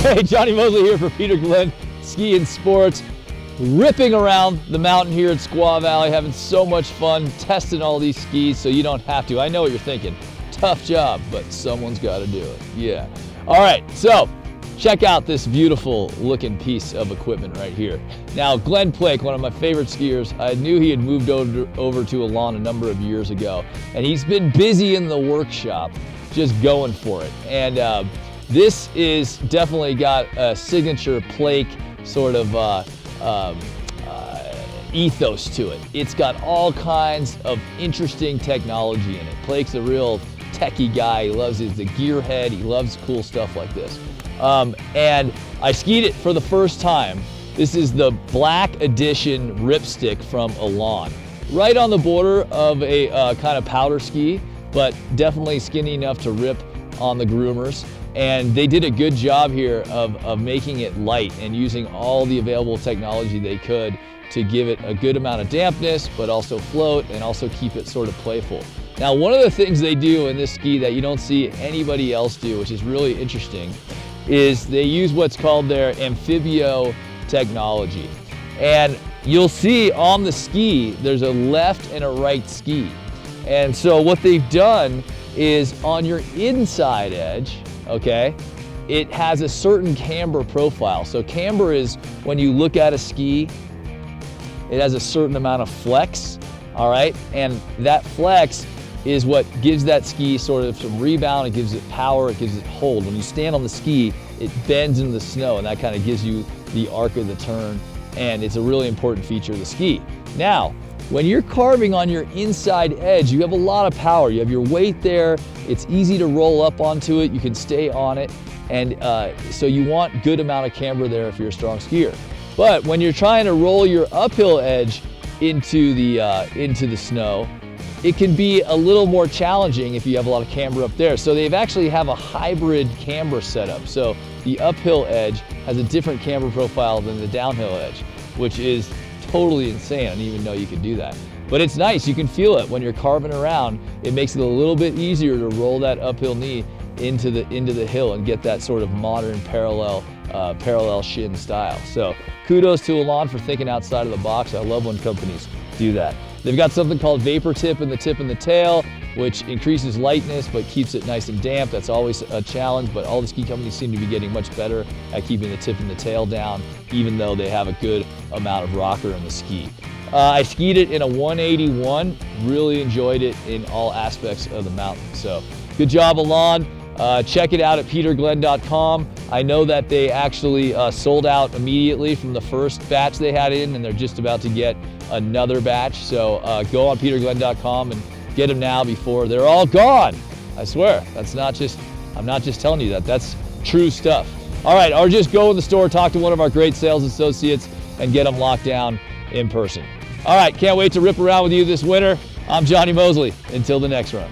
Hey, Johnny Mosley here for Peter Glenn Ski and Sports. Ripping around the mountain here at Squaw Valley, having so much fun testing all these skis so you don't have to. I know what you're thinking. Tough job, but someone's got to do it. Yeah. All right, so check out this beautiful looking piece of equipment right here. Now, Glenn Plake, one of my favorite skiers, I knew he had moved over to Elan a number of years ago, and he's been busy in the workshop just going for it. And this is definitely got a signature Plake sort of ethos to it. It's got all kinds of interesting technology in it. Plake's a real techie guy. He loves the gearhead. He loves cool stuff like this. And I skied it for the first time. This is the Black Edition Ripstick from Elan. Right on the border of a kind of powder ski, but definitely skinny enough to rip on the groomers. And they did a good job here of making it light and using all the available technology they could to give it a good amount of dampness, but also float and also keep it sort of playful. Now, one of the things they do in this ski that you don't see anybody else do, which is really interesting, is they use what's called their amphibio technology. And you'll see on the ski, there's a left and a right ski. And so what they've done is on your inside edge, okay, it has a certain camber profile. So camber is when you look at a ski, it has a certain amount of flex, all right? And that flex is what gives that ski sort of some rebound, it gives it power, it gives it hold. When you stand on the ski, it bends into the snow, and that kind of gives you the arc of the turn, and it's a really important feature of the ski. Now, when you're carving on your inside edge, you have a lot of power. You have your weight there, it's easy to roll up onto it, you can stay on it, and so you want good amount of camber there if you're a strong skier. But when you're trying to roll your uphill edge into the snow, it can be a little more challenging if you have a lot of camber up there. So they've actually have a hybrid camber setup. So the uphill edge has a different camber profile than the downhill edge, which is totally insane. I didn't even know you could do that. But it's nice, you can feel it when you're carving around. It makes it a little bit easier to roll that uphill knee into the hill and get that sort of modern parallel shin style. So kudos to Elan for thinking outside of the box. I love when companies do that. They've got something called vapor tip in the tip and the tail, which increases lightness but keeps it nice and damp. That's always a challenge, but all the ski companies seem to be getting much better at keeping the tip and the tail down, even though they have a good amount of rocker in the ski. I skied it in a 181, really enjoyed it in all aspects of the mountain. So good job, Elan. Check it out at peterglenn.com. I know that they actually sold out immediately from the first batch they had in, and they're just about to get another batch. So go on peterglenn.com and get them now before they're all gone. I swear, I'm not just telling you that, that's true stuff. All right, or just go in the store, talk to one of our great sales associates and get them locked down in person. All right, can't wait to rip around with you this winter. I'm Johnny Mosley. Until the next run.